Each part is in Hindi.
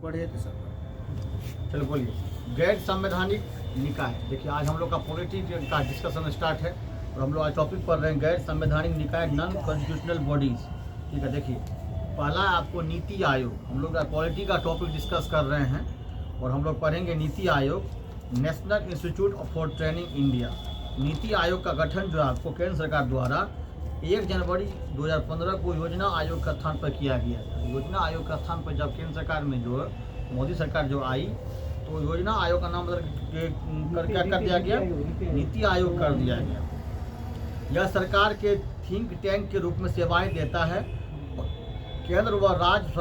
पढ़े थे सब। चलो बोलिए। गैर संवैधानिक निकाय, देखिए आज हम लोग का पॉलिटी का डिस्कशन स्टार्ट है और हम लोग आज टॉपिक पढ़ रहे हैं गैर संवैधानिक निकाय, नॉन कॉन्स्टिट्यूशनल बॉडीज। ठीक है, देखिए पहला आपको नीति आयोग, हम लोग पॉलिटी का टॉपिक डिस्कस कर रहे हैं और हम लोग पढ़ेंगे NITI Aayog, national institute for training India. NITI Aayog का गठन जो है आपको केंद्र सरकार द्वारा 1 जनवरी 2015 को योजना आयोग का स्थान पर किया गया था। योजना आयोग का स्थान पर जब केंद्र सरकार में जो मोदी सरकार जो आई तो योजना आयोग का नाम कर दिया गया, नीति आयोग कर दिया गया। यह सरकार के थिंक टैंक के रूप में सेवाएं देता है। केंद्र व राज्य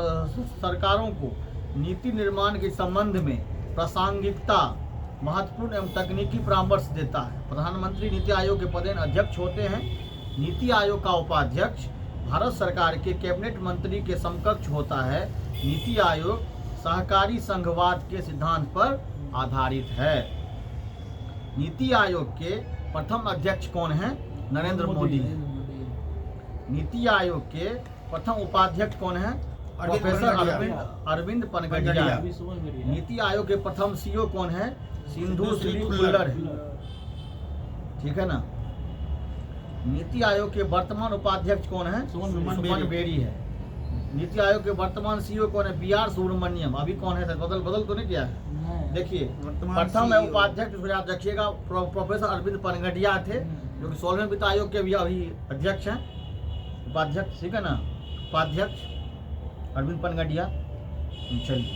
सरकारों को नीति निर्माण के संबंध में प्रासंगिकता, महत्वपूर्ण एवं तकनीकी परामर्श देता है। प्रधानमंत्री नीति आयोग के पदेन अध्यक्ष होते हैं। नीति आयोग का उपाध्यक्ष भारत सरकार के कैबिनेट मंत्री के समकक्ष होता है। नीति आयोग सहकारी संघवाद के सिद्धांत पर आधारित है। नीति आयोग के प्रथम अध्यक्ष कौन है? नरेंद्र मोदी। नीति आयोग के प्रथम उपाध्यक्ष कौन है? प्रोफेसर अरविंद पनगड़िया। नीति आयोग के प्रथम सीईओ कौन है? सिंधु श्री खुल्लर है। ठीक है ना। नीति आयोग के वर्तमान उपाध्यक्ष कौन है? सुमन बेरी है। नीति आयोग के वर्तमान सीईओ कौन है? BR सुब्रमण्यम। अभी कौन है? बदल तो नहीं किया है। देखिए प्रथम उपाध्यक्ष याद रखिएगा, प्रोफेसर अरविंद पनगड़िया थे जो कि 16वें वित्त आयोग के भी अभी अध्यक्ष हैं, उपाध्यक्ष। ठीक है ना, उपाध्यक्ष अरविंद पनगड़िया। चलिए,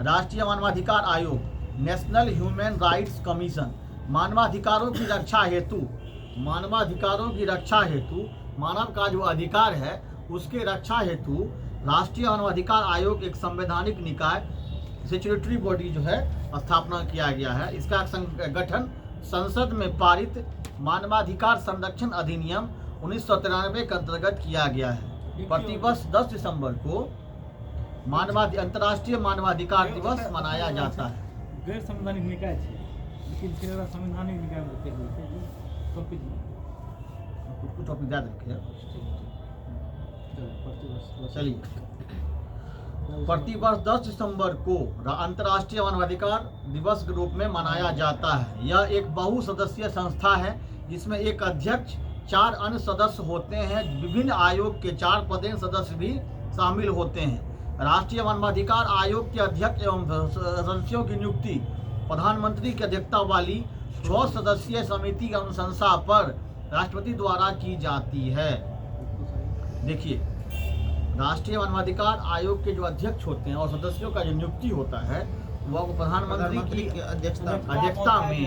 राष्ट्रीय मानवाधिकार आयोग, नेशनल ह्यूमन राइट्स कमीशन, मानवाधिकारों की रक्षा हेतु मानव का जो अधिकार है उसके रक्षा हेतु राष्ट्रीय मानवाधिकार आयोग एक संवैधानिक निकाय, स्टैट्यूटरी बॉडी जो है स्थापना किया गया है। इसका गठन संसद में पारित मानवाधिकार संरक्षण अधिनियम 1993 के अंतर्गत किया गया है। प्रतिवर्ष 10 दिसंबर को अंतर्राष्ट्रीय मानवाधिकार दिवस मनाया जाता है। गैर संवैधानिक निकाय है, लेकिन फिर संवैधानिक निकाय होते हैं। कुछ टॉपिक याद रखिए। चलिए, प्रतिवर्ष 10 दिसंबर को अंतर्राष्ट्रीय मानवाधिकार दिवस के रूप में मनाया जाता है। यह एक बहुसदस्यीय संस्था है जिसमें एक अध्यक्ष, 4 अन्य सदस्य होते हैं। विभिन्न आयोग के 4 पदेन सदस्य भी शामिल होते हैं। राष्ट्रीय मानवाधिकार आयोग के अध्यक्ष एवं सदस्यों की नियुक्ति प्रधानमंत्री की अध्यक्षता वाली 6 सदस्यीय समिति की अनुशंसा पर राष्ट्रपति द्वारा की जाती है। देखिए, राष्ट्रीय मानवाधिकार आयोग के जो अध्यक्ष होते हैं और सदस्यों का जो नियुक्ति होता है वह प्रधानमंत्री की अध्यक्षता में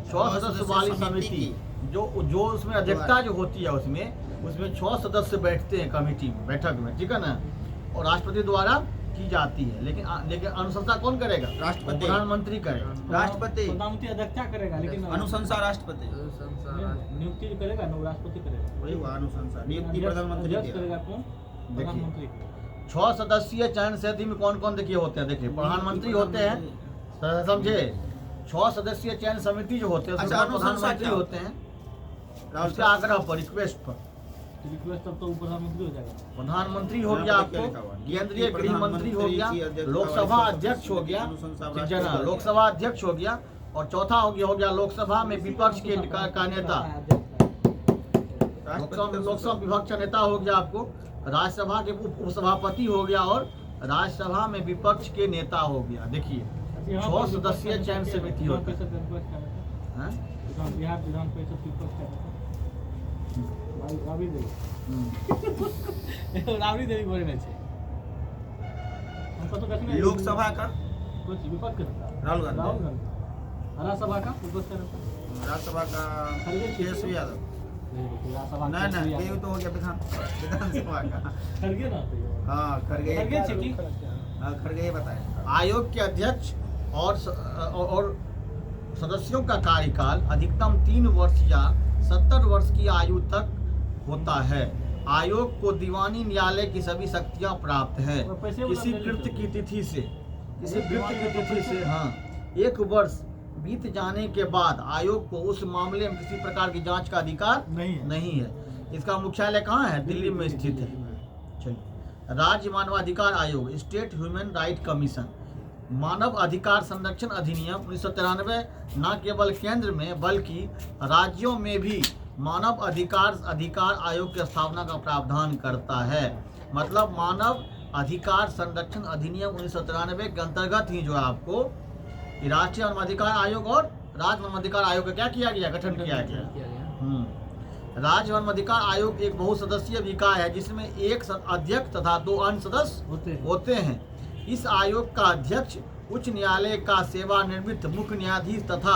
6 सदस्य वाली समिति जो उसमें अध्यक्षता जो होती है उसमें 6 सदस्य बैठते हैं कमेटी में, बैठक में। ठीक है ना, और राष्ट्रपति द्वारा की जाती है। लेकिन अनुशंसा कौन करेगा? राष्ट्रपति। प्रधानमंत्री करेगा। राष्ट्रपति प्रधानमंत्री अध्यक्षता करेगा, लेकिन अनुशंसा राष्ट्रपति। नियुक्ति करेगा ना, राष्ट्रपति करेगा। वही अनुशंसा, नियुक्ति प्रधानमंत्री करेगा। कौन? प्रधानमंत्री। 6 सदस्यीय चयन समिति में कौन कौन देखिए होते हैं? देखिए प्रधानमंत्री होते हैं, समझे। 6 सदस्यीय चयन समिति जो होते हैं उसमें प्रधानमंत्री होते हैं, उसके आग्रह पर, रिक्वेस्ट पर। तब तो प्रधानमंत्री हो जाएगा। प्रधानमंत्री हो गया, आपको केंद्रीय गृह मंत्री हो गया, लोकसभा अध्यक्ष हो गया, लोकसभा अध्यक्ष हो गया, और चौथा हो गया लोकसभा में विपक्ष के का नेता, लोकसभा विपक्ष का नेता हो गया आपको, राज्यसभा के उपसभापति हो गया, और राज्यसभा में विपक्ष के नेता हो गया। देखिए 6 सदस्यीय चयन समिति होती है। लोकसभा का राहुल गांधी, राज्यसभा का तेजस्वी यादव। नहीं, ये तो हो गया विधानसभा का। हाँ, खड़गे बताए। आयोग के अध्यक्ष और सदस्यों का कार्यकाल अधिकतम 3 वर्ष या 70 वर्ष की आयु तक होता है। आयोग को दीवानी न्यायालय की सभी शक्तियां प्राप्त है। किसी कृत्य की तिथि से 1 वर्ष बीत जाने के बाद आयोग को उस मामले में किसी प्रकार की जांच का अधिकार नहीं है। इसका मुख्यालय कहाँ है? दिल्ली में स्थित है। चलिए, राज्य मानवाधिकार आयोग, स्टेट ह्यूमन राइट कमीशन, मानव अधिकार संरक्षण अधिनियम 1993 न केवल केंद्र में बल्कि राज्यों में भी मानव अधिकार आयोग की स्थापना का प्रावधान करता है। मतलब मानव अधिकार संरक्षण अधिनियम 1993 के अंतर्गत ही जो है आपको राष्ट्रीय मानवाधिकार आयोग और राज्य मानवाधिकार आयोग का क्या किया गया, गठन किया गया। राज्य मानवाधिकार आयोग एक बहुसदस्यीय निकाय है जिसमें एक अध्यक्ष तथा 2 अन्य सदस्य होते हैं। इस आयोग का अध्यक्ष उच्च न्यायालय का सेवानिवृत्त मुख्य न्यायाधीश तथा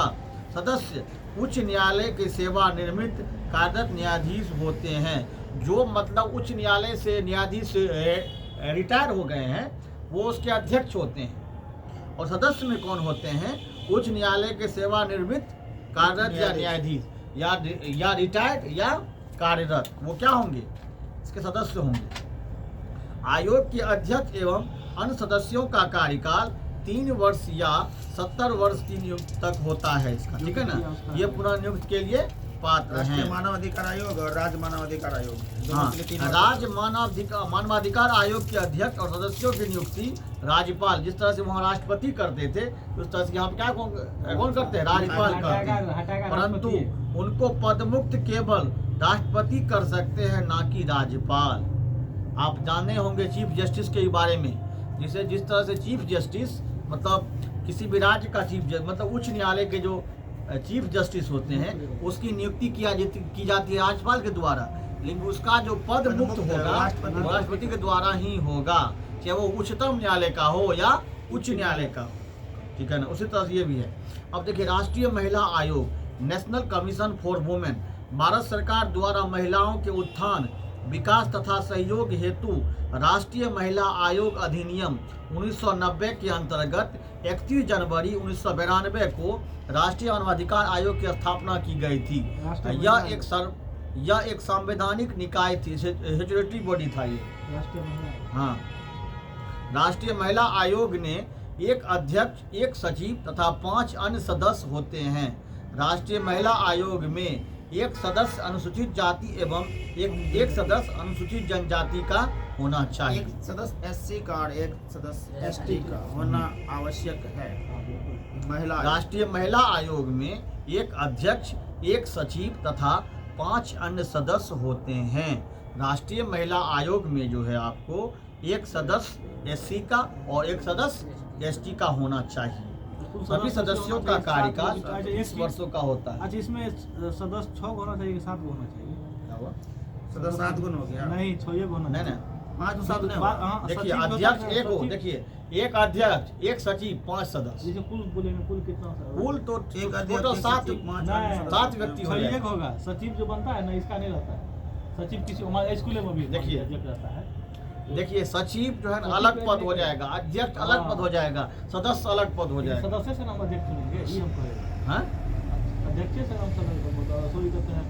सदस्य उच्च न्यायालय के सेवानिवृत्त कार्यरत न्यायाधीश होते हैं। जो मतलब उच्च न्यायालय से न्यायाधीश रिटायर हो गए हैं वो उसके अध्यक्ष होते हैं। और सदस्य में कौन होते हैं? उच्च न्यायालय के सेवानिवृत्त कार्यरत या न्यायाधीश या रिटायर्ड या कार्यरत, वो क्या होंगे? इसके सदस्य होंगे। आयोग के अध्यक्ष एवं अन्य सदस्यों का कार्यकाल 3 वर्ष या 70 वर्ष की नियुक्ति तक होता है इसका, ठीक है ना। ये पुनर्नियुक्ति के लिए पात्र हैं। मानवाधिकार आयोग और राज्य मानवाधिकार आयोग। हाँ, राज्य मानवाधिकार आयोग के अध्यक्ष और सदस्यों की नियुक्ति राज्यपाल, जिस तरह से वहाँ राष्ट्रपति करते थे उस तरह से यहाँ पे क्या कौन करते हैं? राज्यपाल करते हैं। परंतु उनको पदमुक्त केवल राष्ट्रपति कर सकते हैं, ना कि राज्यपाल। आप जाने होंगे चीफ जस्टिस के बारे में, जिस तरह से चीफ जस्टिस मतलब किसी भी राज्य का चीफ जस्टिस मतलब उच्च न्यायालय के जो चीफ जस्टिस होते हैं उसकी नियुक्ति की जाती है राज्यपाल के द्वारा, लेकिन उसका जो पद मुक्त होगा वो राष्ट्रपति के द्वारा ही होगा, चाहे वो उच्चतम न्यायालय का हो या उच्च न्यायालय का, ठीक है ना। उसी तरह से ये भी है। अब देखिए राष्ट्रीय महिला आयोग, national commission for women, Bharat सरकार द्वारा महिलाओं के उत्थान विकास तथा सहयोग हेतु राष्ट्रीय महिला आयोग अधिनियम 1990 के अंतर्गत 31 जनवरी 1992 को राष्ट्रीय मानवाधिकार आयोग की स्थापना की गई थी। यह एक संवैधानिक निकाय थी, स्टैट्यूटरी बॉडी था ये। हाँ, राष्ट्रीय महिला आयोग ने एक अध्यक्ष, एक सचिव तथा 5 अन्य सदस्य होते हैं। राष्ट्रीय महिला आयोग में एक सदस्य अनुसूचित जाति एवं एक सदस्य अनुसूचित जनजाति का होना चाहिए। एक सदस्य SC का और एक सदस्य ST का होना आवश्यक है। महिला राष्ट्रीय महिला आयोग में एक अध्यक्ष, एक सचिव तथा 5 अन्य सदस्य होते हैं। राष्ट्रीय महिला आयोग में जो है आपको एक सदस्य SC का और एक सदस्य ST का होना चाहिए। सभी सदस्यों का कार्यकाल 20 वर्षों का होता है। अच्छा, इसमें सदस्य 6 होना चाहिए कि 7 होना चाहिए? क्या हुआ? सदस्य 7 गुण हो गया? नहीं, 6 होना नहीं चाहिए। नहीं, 5 तो 7 नहीं होगा। देखिए अध्यक्ष एक हो, देखिए एक अध्यक्ष, एक सचिव, 5 सदस्य। जैसे कुल बोलेंगे, कुल कितना? कुल तो एक टोटल 7 व्यक्ति हो एक होगा। सचिव जो बनता है ना, इसका नहीं रहता है। सचिव किसी हमारे स्कूल में भी देखिए रहता है। देखिए सचिव जो है ना अलग पद हो जाएगा, अध्यक्ष अलग पद हो जाएगा, सदस्य अलग पद हो जाएगा। सदस्य से नाम अध्यक्ष चुनेंगे, ये हम कहेंगे। हाँ, अध्यक्ष से नाम सॉरी करते हैं,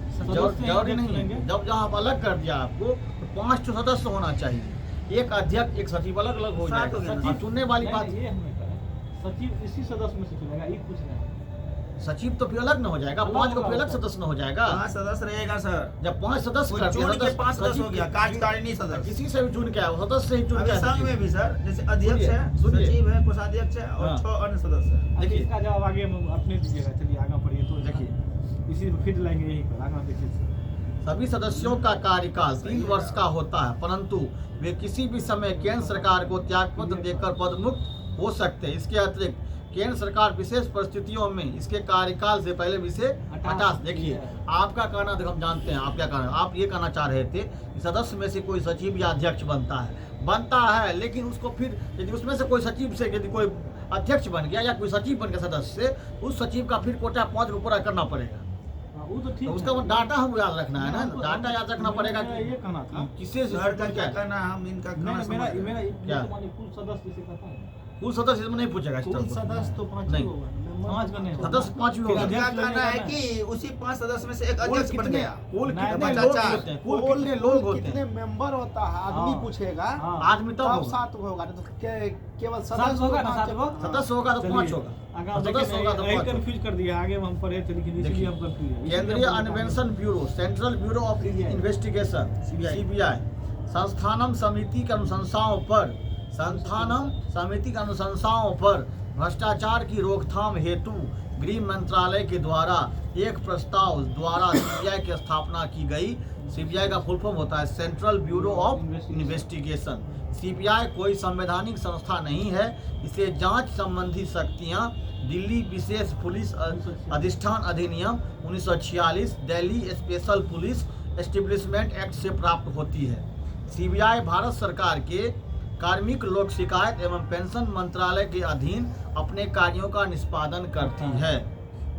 जरूरी नहीं है। जब जहाँ आप अलग कर दिया आपको तो 5 सदस्य होना चाहिए, एक अध्यक्ष एक सचिव अलग अलग हो जाएगा। सचिव चुनने वाली बात, ये हमने कहा सचिव इसी सदस्य में से चुनेगा, ये कुछ नहीं। सचिव तो फिर अलग न हो जाएगा, 5 को फिर अलग सदस्य न हो जाएगा। 5 सदस्य रहेगा सर। जब 5 सदस्य कर चुन के 5 सदस्य हो गया, कार्यकारिणी सदस्य। किसी से भी चुन के आया सदस्य से ही चुन के संघ में भी सर, जैसे अध्यक्ष है, सचिव है, कोषाध्यक्ष है और 6 अन्य सदस्य है। देखिए इसका जवाब आगे हम अपने दीजिएगा। चलिए आगे पढ़िए। तो देखिए इसी में फिर लाएंगे यही पर, आगे देखिए। सभी सदस्यों का कार्यकाल 3 वर्ष का होता है, परंतु वे किसी भी समय केंद्र सरकार को त्यागपत्र देकर पदमुक्त हो सकते हैं। इसके अतिरिक्त केंद्र सरकार विशेष परिस्थितियों में इसके कार्यकाल से पहले विषय हटा। देखिए आपका कहना, देखो हम जानते हैं आप क्या कहना, आप ये कहना चाह रहे थे कि सदस्य में से कोई सचिव या अध्यक्ष बनता है, लेकिन उसको फिर यदि उसमें से कोई सचिव से यदि कोई अध्यक्ष बन गया या कोई सचिव बन गया सदस्य से, उस सचिव का फिर कोटा 5 को पूरा करना पड़ेगा। वो तो ठीक है, उसका डाटा हम याद रखना है ना, डाटा याद रखना पड़ेगा। ये कहना था किसे क्या करना, हम इनका मेरा क्या? कुल सदस्य जिसे कहता है, कुल सदस्य इसमें नहीं पूछेगा। कुल सदस्य तो 5 नहीं। होगा, 5 का नहीं होगा। सदस्य 5 भी होगा। क्या कहना है कि उसी 5 सदस्य में से एक अध्यक्ष बन गया। कुल नहीं, कितने नहीं, लोग चाचा, होते हैं? कुल कितने लोग होते कितने हैं? मेंबर होता है आदमी हाँ। पूछेगा, आदमी तब तब होगा। 7 होगा। नहीं तो केवल 7 सदस्य होगा ना, 5 7 होगा। सदस्य होगा तो 5 होगा। सदस्य होगा तो 5 होगा। कंफ्यूज कर दिया, आगे हम पढ़े थे लेकिन इसलिए हम कंफ्यूज हैं। केंद्रीय अन्वेषण bureau, central bureau of investigation, CBI, Sansthanam समिति के अनुशंसाओं पर भ्रष्टाचार की रोकथाम हेतु गृह मंत्रालय के द्वारा एक प्रस्ताव द्वारा सीबीआई की स्थापना की गई। सीबीआई का फुल फॉर्म होता है central bureau of investigation. CBI कोई संवैधानिक संस्था नहीं है। इसे जांच संबंधी शक्तियां दिल्ली विशेष पुलिस अधिष्ठान अधिनियम 1946, Delhi special police establishment act से प्राप्त होती है। सीबीआई भारत सरकार के कार्मिक लोक शिकायत एवं पेंशन मंत्रालय के अधीन अपने कार्यों का निष्पादन करती है।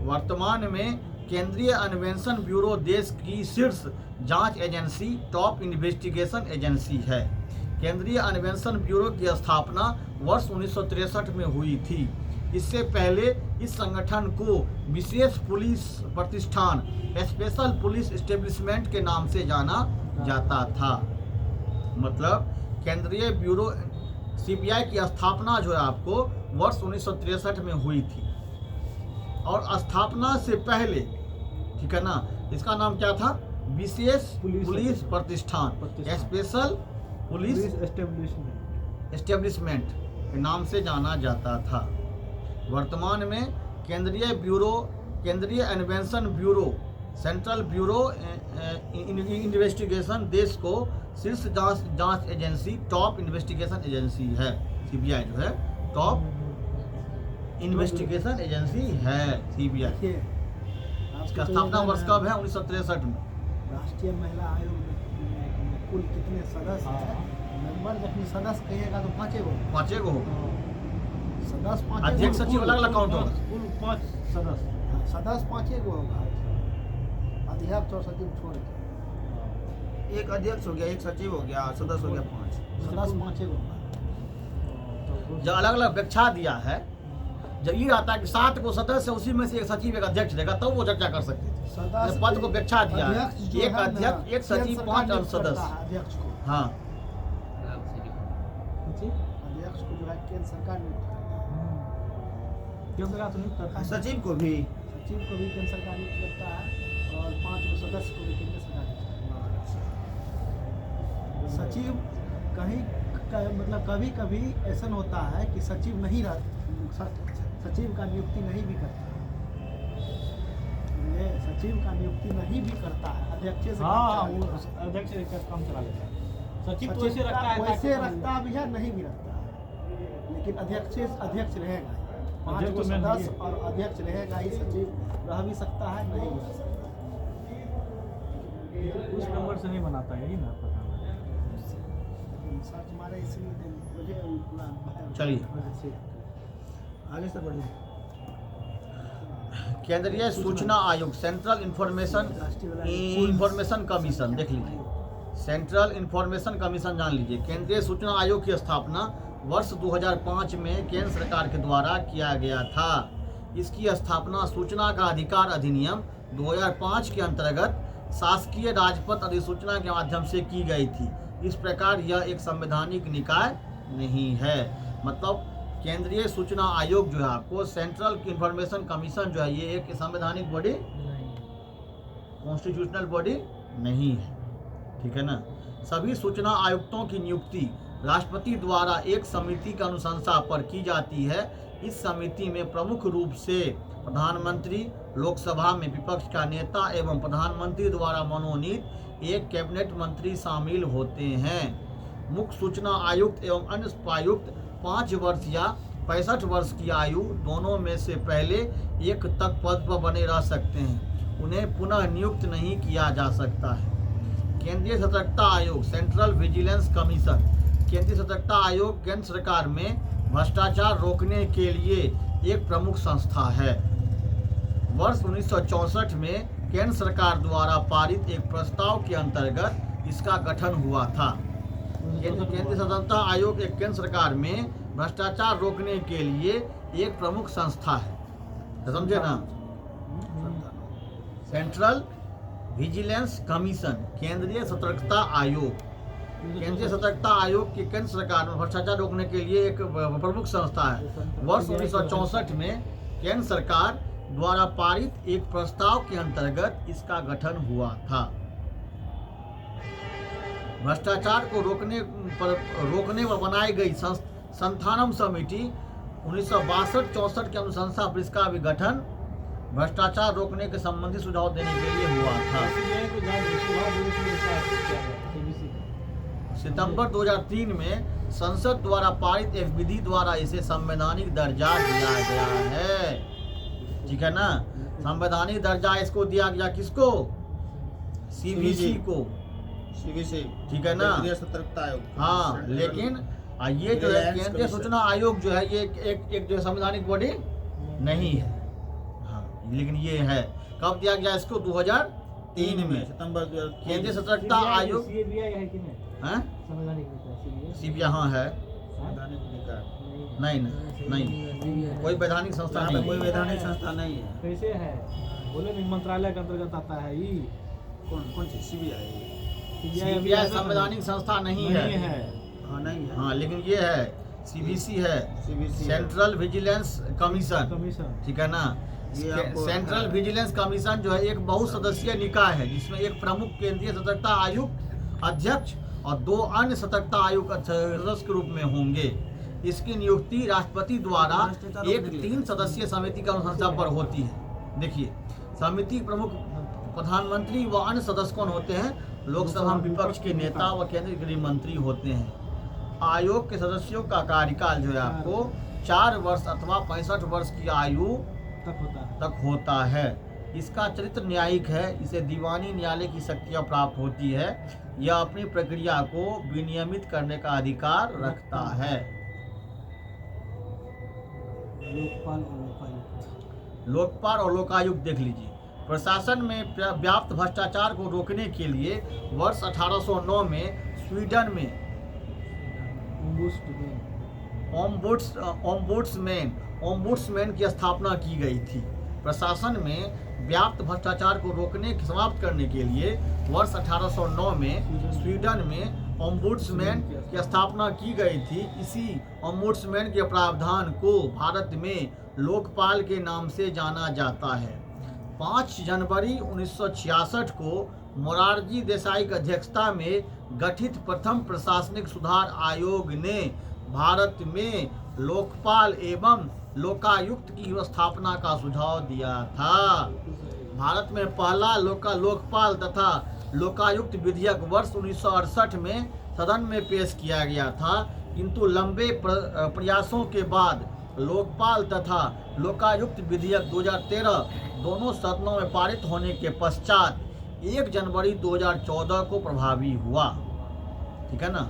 वर्तमान में केंद्रीय अन्वेषण ब्यूरो देश की शीर्ष जांच एजेंसी, टॉप इन्वेस्टिगेशन एजेंसी है। केंद्रीय अन्वेषण ब्यूरो की स्थापना वर्ष 1963 में हुई थी। इससे पहले इस संगठन को विशेष पुलिस प्रतिष्ठान, स्पेशल पुलिस एस्टेब्लिशमेंट के नाम से जाना जाता था। मतलब केंद्रीय ब्यूरो सीबीआई की स्थापना जो है आपको वर्ष 1963 में हुई थी। और स्थापना से पहले, ठीक है ना, इसका नाम क्या था? विशेष पुलिस प्रतिष्ठान, स्पेशल पुलिस एस्टेब्लिशमेंट के नाम से जाना जाता था। वर्तमान में केंद्रीय अन्वेषण ब्यूरो, सेंट्रल ब्यूरो इन्वेस्टिगेशन देश को शीर्ष जांच एजेंसी, टॉप इन्वेस्टिगेशन एजेंसी है। सीबीआई जो है टॉप इन्वेस्टिगेशन एजेंसी है सीबीआई। इसका स्थापना वर्ष कब है? 1963 में। राष्ट्रीय महिला आयोग में कुल कितने सदस्य हैं? मेंबर जब सदस्य कहिएगा तो पाँचे गो सदस्य, पाँच अध्यक्ष सचिव अलग अलग काउंट होगा। कुल 5 सदस्य, सदस्य पाँचे गो होगा, अध्यक्ष और सचिव छोड़ के। एक अध्यक्ष हो गया, एक सचिव हो गया, सदस्य हो गया 5। सदस्य पाँचे गो। जो अलग अलग व्याख्या दिया है, जब ये आता है कि 7 को सदस्य, उसी में से एक सचिव एक अध्यक्ष देगा, तब वो चर्चा कर सकते थे। सदस्य पद को व्याख्या दिया है, अध्यक्ष जो एक है ना, अध्यक्ष, एक सचिव, 5 और सदस्य। अध्यक्ष को, हाँ, अध्यक्ष को जो है केंद्र सरकार नियुक्त केंद्र सरकार तो नियुक्त करता है। सचिव को भी सचिव को भी केंद्र सरकार नियुक्त करता है और 5 को सदस्य को भी केंद्र सरकार नियुक्त करता है। सचिव कहीं मतलब कभी कभी ऐसा होता है कि सचिव नहीं सचिव का नियुक्ति नहीं भी करता है। सचिव का नियुक्ति नहीं भी करता है, अध्यक्ष से वो अध्यक्ष का काम चला लेता है। सचिव तो वैसे रखता है, वैसे रखता भी है, नहीं भी रखता है, लेकिन अध्यक्ष रहेगा। 5 को सदस्य और अध्यक्ष रहेगा ही। सचिव रह भी सकता है, नहीं भी रह सकता। उस नंबर से नहीं बनाता है, यही ना पता सर्च मारे इसलिए मुझे पूरा चलिए आगे से बढ़िए। केंद्रीय सूचना आयोग, सेंट्रल इंफॉर्मेशन कमीशन, देख लीजिए, सेंट्रल इंफॉर्मेशन कमीशन जान लीजिए। केंद्रीय सूचना आयोग की स्थापना वर्ष 2005 में केंद्र सरकार के द्वारा किया गया था। इसकी स्थापना सूचना का अधिकार अधिनियम 2005 के अंतर्गत शासकीय राजपत्र अधिसूचना के माध्यम से की गई थी। इस प्रकार यह एक संवैधानिक निकाय नहीं है। मतलब केंद्रीय सूचना आयोग जो है आपको, सेंट्रल इंफॉर्मेशन कमीशन जो है, ये एक संवैधानिक बॉडी, कॉन्स्टिट्यूशनल बॉडी नहीं है, ठीक है ना। सभी सूचना आयुक्तों की नियुक्ति राष्ट्रपति द्वारा एक समिति की अनुशंसा पर की जाती है। इस समिति में प्रमुख रूप से प्रधानमंत्री, लोकसभा में विपक्ष का नेता एवं प्रधानमंत्री द्वारा मनोनीत एक कैबिनेट मंत्री शामिल होते हैं। मुख्य सूचना आयुक्त एवं अन्य उपायुक्त 5 वर्ष या 65 वर्ष की आयु दोनों में से पहले एक तक पद पर बने रह सकते हैं। उन्हें पुनः नियुक्त नहीं किया जा सकता है। केंद्रीय सतर्कता आयोग, सेंट्रल विजिलेंस कमीशन, केंद्रीय सतर्कता आयोग केंद्र सरकार में भ्रष्टाचार रोकने के लिए एक प्रमुख संस्था है। वर्ष 1964 में केंद्र सरकार द्वारा पारित एक प्रस्ताव के अंतर्गत इसका गठन हुआ था। केंद्रीय सतर्कता आयोग एक केंद्र सरकार में भ्रष्टाचार रोकने के लिए एक प्रमुख संस्था है, समझे ना। सेंट्रल विजिलेंस कमीशन, केंद्रीय सतर्कता आयोग, केंद्रीय सतर्कता आयोग की केंद्र सरकार में भ्रष्टाचार रोकने के लिए एक प्रमुख संस्था है। वर्ष 1964 में केंद्र सरकार द्वारा पारित एक प्रस्ताव के अंतर्गत इसका गठन हुआ था। भ्रष्टाचार को रोकने पर बनाई गई संस्थानम समिति 1962-64 के अनुशंसा परिषद का भी गठन भ्रष्टाचार रोकने के संबंधी सुझाव देने के लिए हुआ था। सितंबर 2003 में संसद द्वारा पारित एक विधि द्वारा इसे संवैधानिक दर्जा दिया गया है। ठीक है ना, संवैधानिक दर्जा इसको दिया गया, किसको? सीबीसी को, सीबीसी, ठीक है ना। केंद्रीय सतर्कता आयोग। हाँ, लेकिन ये जो है केंद्रीय सूचना आयोग जो है ये एक जो संवैधानिक बॉडी नहीं है। हाँ, लेकिन ये है। कब दिया गया इसको? 2003 में, सितंबर केंद्रीय सतर्कता आयोग। सीबीआई है कि नहीं? हैं? संवैधानिक निकाय सीबीआई हाँ है। संवैधानिक निकाय नहीं, कोई वैधानिक संस्था यहाँ पे नहीं कोई है। वैधानिक संस्था नहीं है। कैसे है? बोले नहीं, मंत्रालय के अंतर्गत आता है ये। कौन सी? सीबीआई। सीबीआई संवैधानिक संस्था नहीं है। हाँ, नहीं है। हाँ, लेकिन ये है, सीबीसी है, सीबीसी, सेंट्रल विजिलेंस कमीशन। ठीक है ना। ये आपको सेंट्रल विजिलेंस कमीशन जो है एक बहुसदस्यीय निकाय है जिसमें एक प्रमुख केंद्रीय सतर्कता आयुक्त अध्यक्ष और 2 अन्य सतर्कता आयुक्त सदस्य के रूप में होंगे। इसकी नियुक्ति राष्ट्रपति द्वारा एक 3 सदस्यीय समिति की अनुशंसा पर होती है। देखिए, समिति प्रमुख प्रधानमंत्री व अन्य सदस्य कौन होते हैं? लोकसभा विपक्ष के नेता व केंद्रीय गृह मंत्री होते हैं। आयोग के सदस्यों का कार्यकाल जो है आपको 4 वर्ष अथवा 65 वर्ष की आयु तक होता है। इसका चरित्र न्यायिक है, इसे दीवानी न्यायालय की शक्तियां प्राप्त होती है। यह अपनी प्रक्रिया को विनियमित करने का अधिकार रखता है। लोकपाल और लोकायुक्त देख लीजिए। प्रशासन में व्याप्त भ्रष्टाचार को रोकने के लिए वर्ष 1809 में स्वीडन में ओम्बुड्समैन की स्थापना की गई थी। प्रशासन में व्याप्त भ्रष्टाचार को रोकने समाप्त करने के लिए वर्ष 1809 में स्वीडन में ओम्बुड्समैन की स्थापना की गई थी। इसी ओम्बुड्समैन के प्रावधान को भारत में लोकपाल के नाम से जाना जाता है। 5 जनवरी 1966 को मोरारजी देसाई की अध्यक्षता में गठित प्रथम प्रशासनिक सुधार आयोग ने भारत में लोकपाल एवं लोकायुक्त की स्थापना का सुझाव दिया था। भारत में पहला लोकपाल तथा लोकायुक्त विधेयक वर्ष 1968 में सदन में पेश किया गया था, किंतु लंबे प्रयासों के बाद लोकपाल तथा लोकायुक्त विधेयक 2013 दोनों सदनों में पारित होने के पश्चात 1 जनवरी 2014 को प्रभावी हुआ। ठीक है ना।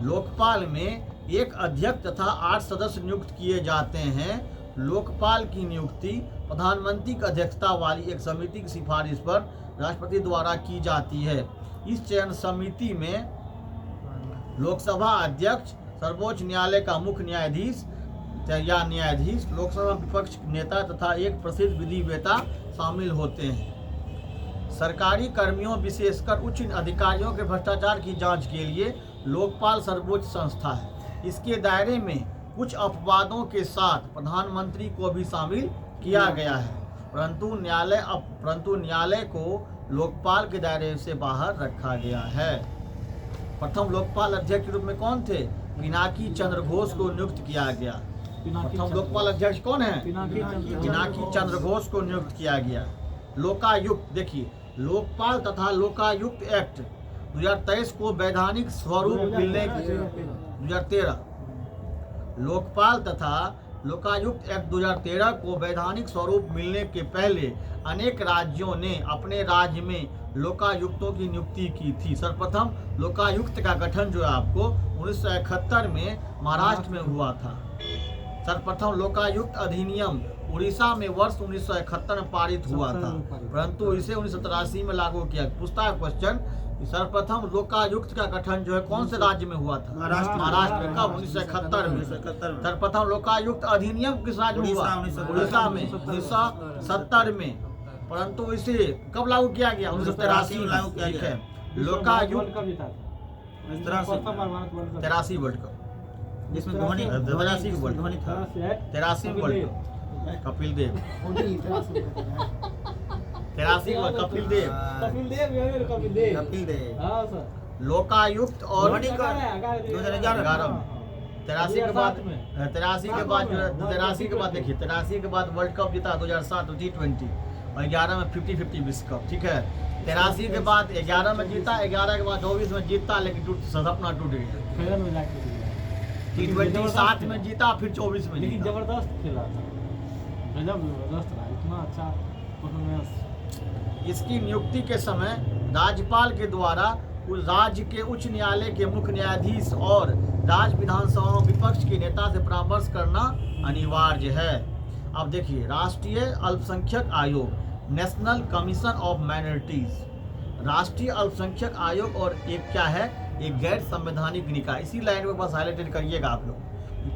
लोकपाल में एक अध्यक्ष तथा 8 सदस्य नियुक्त किए जाते हैं। लोकपाल की नियुक्ति प्रधानमंत्री की अध्यक्षता वाली एक समिति की सिफारिश पर राष्ट्रपति द्वारा की जाती है। इस चयन समिति में लोकसभा अध्यक्ष, सर्वोच्च न्यायालय का मुख्य न्यायाधीश या न्यायाधीश, लोकसभा विपक्ष नेता तथा एक प्रसिद्ध विधिवेत्ता शामिल होते हैं। सरकारी कर्मियों विशेषकर उच्च अधिकारियों के भ्रष्टाचार की जांच के लिए लोकपाल सर्वोच्च संस्था है। इसके दायरे में कुछ अपवादों के साथ प्रधानमंत्री को भी शामिल किया गया है, परंतु न्यायालय को लोकपाल के दायरे से बाहर रखा गया है। प्रथम लोकपाल अध्यक्ष के रूप में कौन थे? पिनाकी चंद्र घोष को नियुक्त किया गया। प्रथम लोकपाल अध्यक्ष कौन है? पिनाकी चंद्र घोष को नियुक्त किया गया। लोकायुक्त देखिए, लोकपाल तथा लोकायुक्त एक्ट 2023 को वैधानिक स्वरूप मिलने 2013 लोकपाल तथा लोकायुक्त एक्ट 2013 को वैधानिक स्वरूप मिलने के पहले अनेक राज्यों ने अपने राज्य में लोकायुक्तों की नियुक्ति की थी। सर्वप्रथम लोकायुक्त का गठन जो है आपको 1971 में महाराष्ट्र में हुआ था। सर्वप्रथम लोकायुक्त अधिनियम उड़ीसा में वर्ष 1971 में पारित हुआ था, परंतु इसे 1987 में लागू किया। पूछता है क्वेश्चन, सर्वप्रथम लोकायुक्त का गठन जो है कौन से राज्य में हुआ था? महाराष्ट्र में। कब? 1971 में। सर्वप्रथम लोकायुक्त अधिनियम किस राज्य में हुआ? उड़ीसा में 1970 में, परंतु इसे कब लागू किया गया? 1983 में लागू किया गया। लोकायुक्त 83 वर्ल्ड कप जिसमें धोनी 83 वर्ल्ड धोनी था। 83 वर्ल्ड कप कपिल देव। 83 के बाद कपिल देव, कपिल देव ये कपिल देव कपिल देव, हां सर लोकायुक्त और धोनी का 2011 में 83 के बाद 83 के बाद 83 के बाद देखिए 83 के बाद वर्ल्ड कप जीता 2007 T20 और 11 में 50-50 विश्व कप, ठीक है। 83 के बाद 11 में जीता, 11 के बाद 24 में जीता, लेकिन सपना टूट गया। फाइनल में जाके T20 7 में जीता, फिर 24 में लेकिन जीता। जबरदस्त खेला था, गजब जबरदस्त रहा, इतना अच्छा परफॉर्मेंस। इसकी नियुक्ति के समय राज्यपाल के द्वारा उस राज्य के उच्च न्यायालय के मुख्य न्यायाधीश और राज्य विधानसभा विपक्ष के नेता से परामर्श करना अनिवार्य है। अब देखिए, राष्ट्रीय अल्पसंख्यक आयोग, नेशनल कमीशन ऑफ माइनॉरिटीज, राष्ट्रीय अल्पसंख्यक आयोग और एक क्या है, एक गैर संवैधानिक निकाय। इसी लाइन में बस हाईलाइटेड करिएगा आप लोग,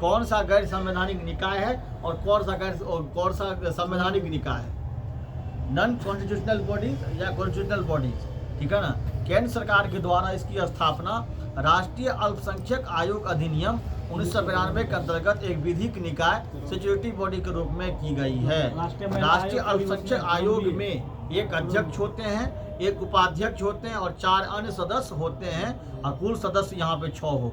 कौन सा गैर संवैधानिक निकाय है और कौन सा संवैधानिक निकाय है। नॉन कॉन्स्टिट्यूशनल बॉडीज या कॉन्स्टिट्यूशनल बॉडीज, ठीक है ना। केंद्र सरकार के द्वारा इसकी स्थापना राष्ट्रीय अल्पसंख्यक आयोग अधिनियम 1992 के अंतर्गत एक विधिक निकाय सिक्योरिटी बॉडी के रूप में की गई है। राष्ट्रीय अल्पसंख्यक आयोग में एक अध्यक्ष होते हैं, एक उपाध्यक्ष होते हैं और 4 अन्य सदस्य होते हैं और कुल सदस्य यहाँ पे 6 हो।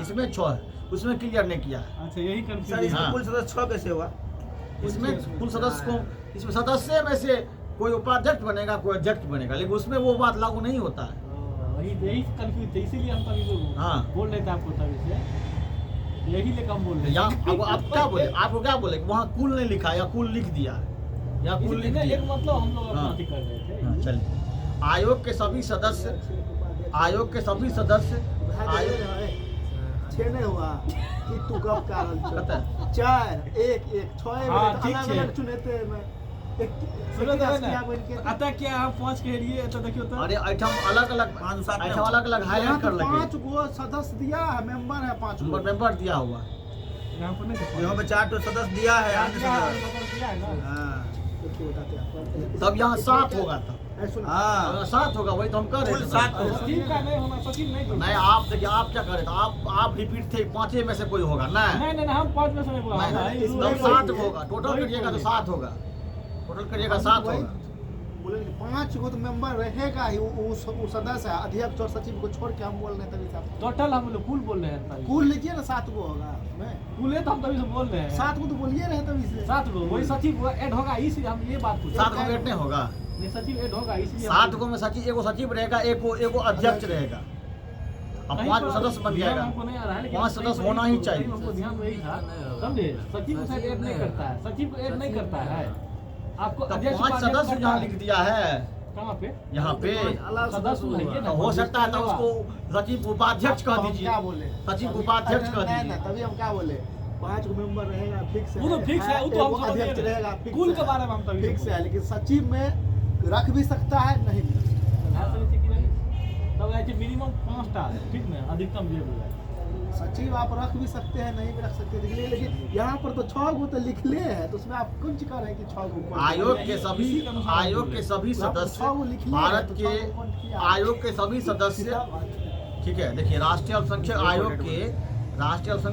इसमें 6 है, उसमें क्लियर नहीं किया है। अच्छा यही सर कंफ्यूजन इसमें कुल सदस्य 6 कैसे हुआ? इसमें कुल सदस्य को, इसमें सदस्य में से कोई उपाध्यक्ष बनेगा, कोई अध्यक्ष बनेगा, लेकिन उसमें वो बात लागू नहीं होता है। यही कंफ्यूज थे, इसीलिए हम तभी तो हाँ। बोल रहे थे आपको तभी से, यही लेकर हम बोल रहे थे। यहाँ आप क्या बोले, आपको क्या बोले, वहाँ कुल नहीं लिखा या कुल लिख दिया है, या कुल लिख दिया। एक मतलब हम लोग अपना हाँ। अथी कर रहे थे। हाँ, चलिए। आयोग के सभी सदस्य, आयोग के सभी सदस्य, आयोग 6 नहीं हुआ कि तू कब पता है? 4 1 1 6 हाँ, ठीक अलग है। अलग चुने थे मैं एक सुनो तो क्या ना, बन के अतः क्या हम 5 कह लिए तो देखियो तो अरे ऐठम अलग अलग, 5-7 ऐठम अलग अलग हाईलाइट कर लगे। 5 गो सदस्य दिया है, मेंबर है 5 गो। मेंबर दिया हुआ, यहाँ पर नहीं यहाँ पे 4 सदस्य दिया है, अन्य सदस्य। दिया है ना। हाँ तब यहाँ 7 होगा, तब हाँ 7 होगा, वही तो हम कर रहे कुल थे। 7 होगा। सचिव का नहीं होना, सचिव नहीं तो नहीं, आप देखिए, आप क्या करे थे, आप रिपीट थे, 5 में से कोई होगा ना। नहीं हम 5 में से नहीं बोला नहीं, हमारा, तब 7 होगा, टोटल करिएगा तो 7 होगा, टोटल करिएगा 7 होगा। बोले 5 गो तो मेंबर रहेगा ही, वो सदस्य है, अध्यक्ष और सचिव को छोड़ के हम बोल रहे हैं तभी साहब। टोटल हम लोग कुल बोल रहे हैं तभी। कुल लीजिए ना 7 गो होगा उसमें, कुल है तो हम तभी से बोल रहे हैं 7 गो तो बोलिए रहे तभी से। 7 गो, वही सचिव ऐड होगा, इसलिए हम ये बात पूछ 7 को वेट नहीं होगा, नहीं सचिव ऐड होगा इसलिए 7 को में सचिव, एगो सचिव रहेगा, एगो अध्यक्ष रहेगा, अब 5 सदस्य बन जाएगा। 5 सदस्य होना ही चाहिए। हमको ध्यान वही था, समझे, सचिव को शायद ऐड नहीं करता है, सचिव को ऐड नहीं करता है आपको, तब अध्यक्ष 5 उपाध्यक्ष सदस्य करता यहाँ है। लिख दिया है, कहाँ पे यहाँ पे सदस्य है ना, तो हो सकता है तो उसको सचिव उपाध्यक्ष कह हम दीजिए, क्या बोले, सचिव उपाध्यक्ष कह नहीं, दीजिए। तभी हम क्या बोले, 5 गो मेंबर रहेगा फिक्स है, वो तो फिक्स है, वो तो हम एगो अध्यक्ष रहेगा फिक्स कुल है। के बारे में हम तभी फिक्स है, लेकिन सचिव में रख भी सकता है, नहीं भी रख सकता है। तब ऐसे मिनिमम 5 टा, ठीक ना, अधिकतम ये बोला है। सचिव आप रख भी सकते हैं, नहीं भी रख सकते, लेकिन यहाँ पर तो 6 गो तो लिख ले है, तो उसमें आप कौन चिका रहे कि 6 गो आयोग के सभी सदस्य, भारत के आयोग के सभी सदस्य, ठीक है। देखिए, राष्ट्रीय अल्पसंख्यक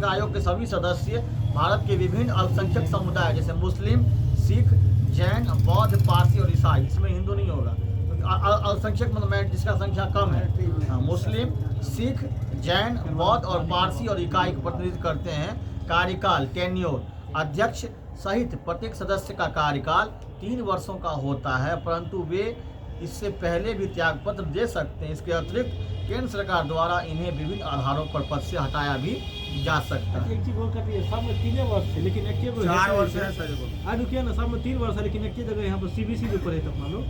आयोग के सभी सदस्य भारत के विभिन्न अल्पसंख्यक समुदाय जैसे मुस्लिम, सिख, जैन, बौद्ध, पारसी और ईसाई, इसमें हिंदू नहीं होगा, अल्पसंख्यक मतलब जिसका संख्या कम है। हाँ, मुस्लिम, सिख, जैन, बौद्ध और पारसी और इकाई का प्रतिनिधित्व करते हैं। कार्यकाल, टेन्योर, अध्यक्ष सहित प्रत्येक सदस्य का कार्यकाल 3 वर्षों का होता है, परंतु वे इससे पहले भी त्यागपत्र दे सकते हैं। इसके अतिरिक्त केंद्र सरकार द्वारा इन्हें विभिन्न आधारों पर पद से हटाया भी जा सकता है। एक चीज और करती है, सब में 3 वर्ष है, लेकिन एक 4 वर्ष है सर को। रुकिए ना, सब में 3 वर्ष है, लेकिन एक जगह यहाँ पर सीबीसी जो पढ़े थे अपना लोग,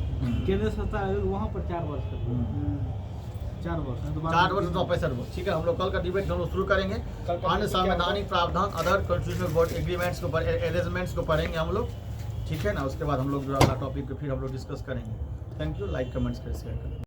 केंद्र सरकार वहाँ पर 4 वर्ष कर 4 वर्ष है, 4 वर्ष तो 65 वर्ष, ठीक है। हम लोग कल का डिबेट हम लोग शुरू करेंगे। अन्य संवैधानिक प्रावधान, अदर कॉन्स्टिट्यूशनल बॉडी एग्रीमेंट्स को, अरेंजमेंट्स को पढ़ेंगे हम लोग, ठीक है ना। उसके बाद हम लोग जो अगला टॉपिक पे फिर हम लोग डिस्कस करेंगे। Thank you, like comments share करें।